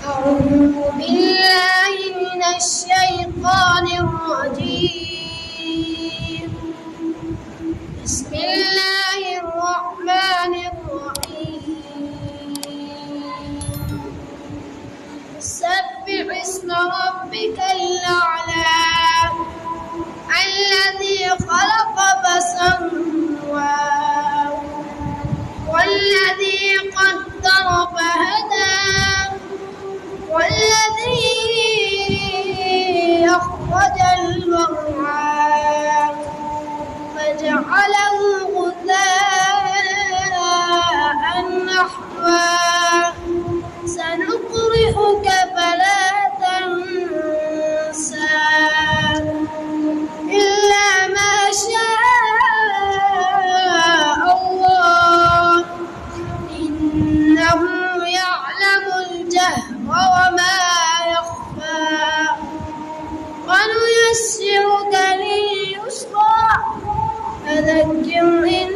أعوذ بالله من الشيطان الرجيم. بسم الله الرحمن الرحيم. سبح اسم ربك الأعلى الذي خلق فسوى والذي قدر فهدى والذي أخرج المرعى فجعله غثاء نحوا سنقرئك فلا تنسى إلا ما شاء الله إنه يعلم الجهر وما يخفى ونيسرك لليسرى فذكر إن